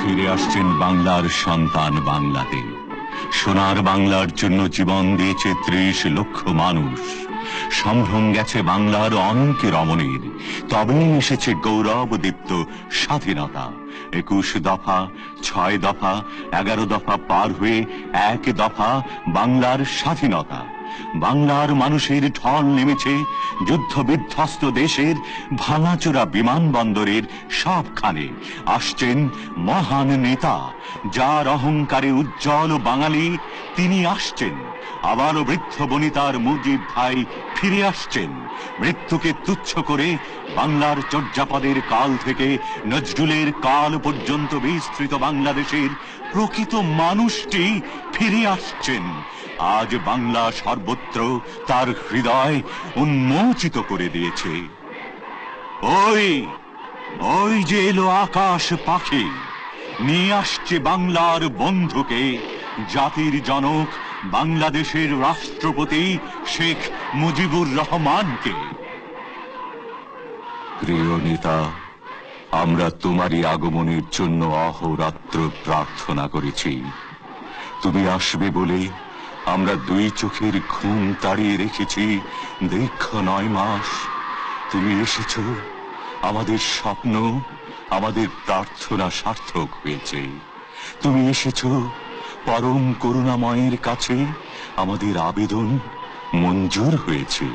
ফিরে আসছেন বাংলার সন্তান বাংলাতে। সোনার বাংলার জন্য জীবন দিয়েছে ৩০ লক্ষ মানুষ। সম্ভ্রম গেছে বাংলার অনেকে রমণীর, তবেই এসেছে গৌরবদীপ্ত স্বাধীনতা। ২১ দফা, ৬ দফা, ১১ দফা পার হয়ে ১ দফা বাংলার স্বাধীনতা। বাংলার মানুষের ঢল নেমেছে যুদ্ধ বিধ্বস্ত দেশের ভাঙাচোরা বিমানবন্দরের সবখানে। আসছেন মহান নেতা, যার অহংকারে উজ্জ্বল বাঙালি। তিনি আসছেন আবারও বৃদ্ধ বনিতার মুজিব ভাই ফিরে আসছেন। মৃত্যুকে তুচ্ছ করে বাংলার চর্যাপদের কাল থেকে নজরুলের কাল পর্যন্ত বিস্তৃত বাংলাদেশের প্রকৃত মানুষটি ফিরে আসছেন। আজ বাংলা সর্বত্র তার হৃদয় উন্মোচিত করে দিয়েছে। ওই ওই যে এলো আকাশ পাখি, নিয়ে আসছে বাংলার বন্ধুকে, জাতির জনক বাংলাদেশের রাষ্ট্রপতি শেখ মুজিবুর রহমানকে। প্রিয় নেতা, আমরা তোমারই আগমনের জন্য অহোরাত্র প্রার্থনা করেছি। তুমি আসবে বলে আমরা ২ চোখের ঘুম তাড়িয়ে রেখেছি দীর্ঘ ৯ মাস। তুমি এসেছ, আমাদের স্বপ্ন, আমাদের প্রার্থনা সার্থক হয়েছে। তুমি এসেছ, পরম করুণাময়ের কাছে আমাদের আবেদন মঞ্জুর হয়েছে।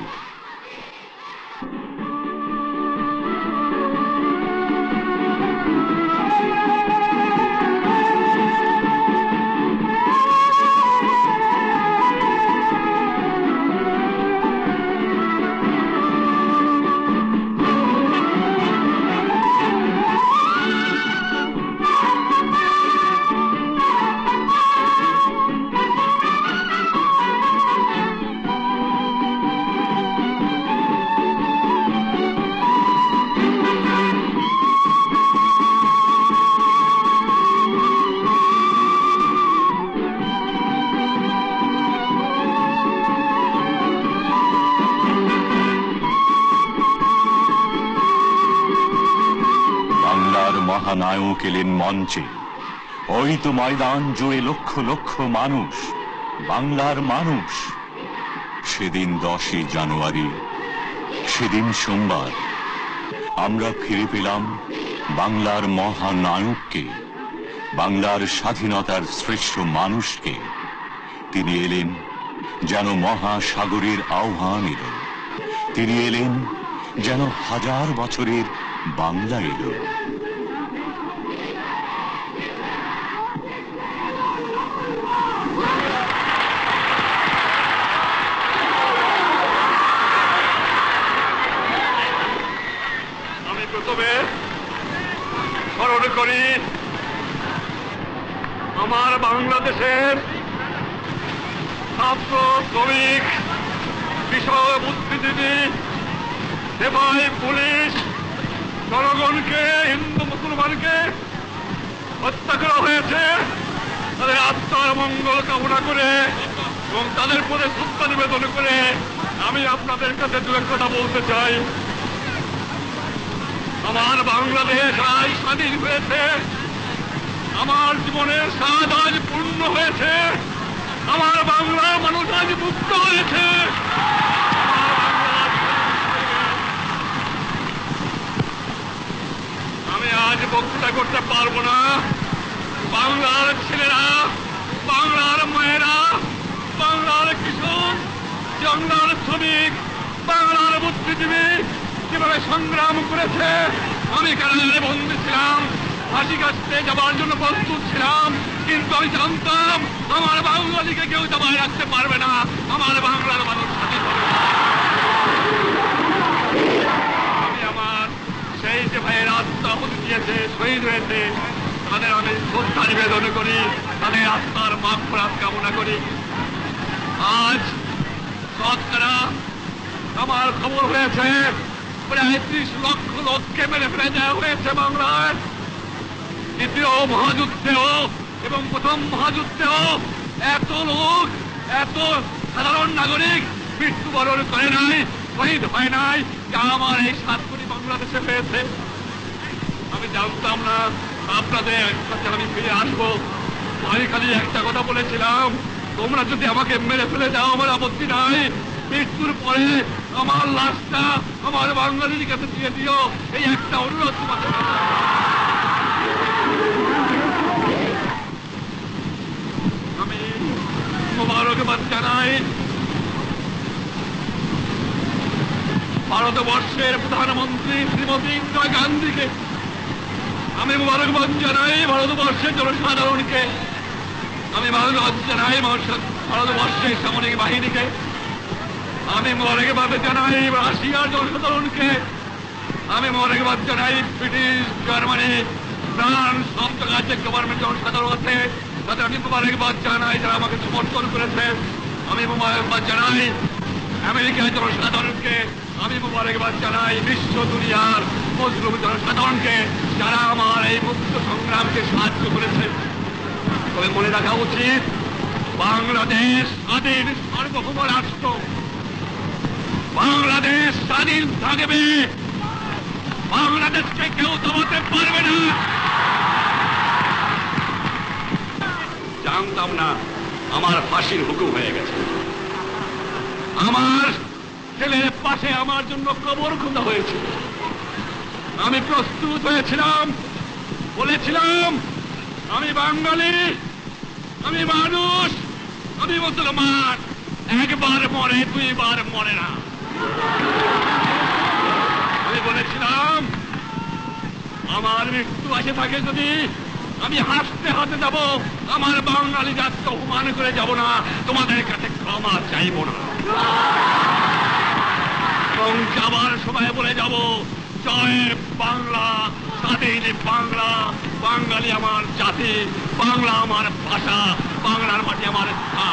মহানায়ক এলেন মঞ্চে। ওই তো ময়দান জুড়ে লক্ষ লক্ষ মানুষ, বাংলার মানুষ। সেদিন ১০ই জানুয়ারি, সেদিন সোমবার, আমরা ফিরে পেলাম বাংলার মহানায়ককে, বাংলার স্বাধীনতার শ্রেষ্ঠ মানুষকে। তিনি এলেন যেন মহাসাগরের আহ্বান এলো। তিনি এলেন যেন ১০০০ বছরের বাংলা এলো। প্রথমে স্মরণ করি আমার বাংলাদেশের ছাত্র, শ্রমিক, কৃষক, বুদ্ধিজীবী, সিপাহি, পুলিশ, জনগণকে, হিন্দু মুসলমানকে হত্যা করা হয়েছে। তাদের আত্মার মঙ্গল কামনা করে এবং তাদের প্রতি শ্রদ্ধা নিবেদন করে আমি আপনাদের কাছে ২ কথা বলতে চাই। আমার বাংলাদেশ আজ স্বাধীন হয়েছে, আমার জীবনের স্বাদ আজ পূর্ণ হয়েছে, আমার বাংলার মানুষ আজ মুক্ত হয়েছে। আমি আজ বক্তৃতা করতে পারবো না। বাংলার ছেলেরা, বাংলার মায়েরা, বাংলার কৃষক, বাংলার শ্রমিক, বাংলার বুদ্ধিজীবী কিভাবে সংগ্রাম করেছে। আমি কারাগারে বন্দী ছিলাম, ফাঁসি কাটতে যাবার জন্য প্রস্তুত ছিলাম, কিন্তু আমি জানতাম আমার বাঙালিকে কেউ দাবায় রাখতে পারবে না। আমার বাংলার মানুষ স্বাধীন হবে। আমি আমার সেই যে ভাইয়ের আত্মাহুতি দিয়েছে, শহীদ হয়েছে, তাদের আমি শ্রদ্ধা নিবেদন করি, তাদের আত্মার মাগফিরাত কামনা করি। আজ শতকরা আমার খবর হয়েছে প্রায় ৩০ লক্ষ লোককে মেরে ফেলে দেওয়া হয়েছে বাংলায়। দ্বিতীয় মহাযুদ্ধেও এবং প্রথম মহাযুদ্ধেও এত লোক, এত সাধারণ নাগরিক মৃত্যুবরণ করে নাই, শহীদ হয় নাই, যা আমার এই ৭ কোটি বাংলাদেশে হয়েছে। আমি জানতাম না আপনাদের কাছে আমি ফিরে আসবো। আমি খালি একটা কথা বলেছিলাম, তোমরা যদি আমাকে মেরে ফেলে দাও আমার আপত্তি নাই, মৃত্যুর পরে আমার লাশটা আমার বাঙালির কাছে দিয়ে দিও, এই একটা অনুরোধ তোমাদের কাছে। আমি মোবারকবাদ জানাই ভারতবর্ষের প্রধানমন্ত্রী শ্রীমতী ইন্দিরা গান্ধীকে, আমি মোবারকবাদ জানাই ভারতবর্ষের জনসাধারণকে, আমি মোবারকবাদ জানাই ভারতবর্ষের সামরিক বাহিনীকে, আমি মোবারকবাদ জানাই রাশিয়ার জনসাধারণকে, আমি মোবারকবাদ জানাই ব্রিটিশ, জার্মানি, ফ্রান্স, সব জায়গায় যে গভর্নমেন্ট জনসাধারণ আছে তাদের আমি মোবারকবাদ জানাই যারা আমাকে সমর্থন করেছে। আমি মোবারকবাদ জানাই আমেরিকার জনসাধারণকে, আমি মোবারকবাদ জানাই বিশ্ব দুনিয়ার মজলুম জনসাধারণকে যারা আমার এই মুক্ত সংগ্রামকে সাহায্য করেছে। তবে মনে রাখা উচিত, বাংলাদেশ স্বাধীন সার্বভৌম রাষ্ট্র, বাংলাদেশ স্বাধীন থাকবে, বাংলাদেশকে কেউ দমাতে পারবে না। জানতাম না আমার ফাঁসির হুকুম হয়ে গেছে, আমার ছেলের পাশে আমার জন্য কবর খোঁজা হয়েছে। আমি প্রস্তুত হয়েছিলাম, বলেছিলাম আমি বাঙালি, আমি মানুষ, আমি মুসলমান, একবার মরে দুইবার মরে না। আমি বলেছিলাম আমার মৃত্যু আসে থাকে যদি আমি হাসতে হাতে যাব, আমার বাঙালি জাতকে অপমান করে যাব না, তোমাদের কাছে ক্ষমা চাইব না। এবং যাবার সময় বলে যাব, জয় বাংলা, স্বাধীন বাংলা, বাঙালি আমার জাতি, বাংলা আমার ভাষা, বাংলার মাটি আমার স্থান।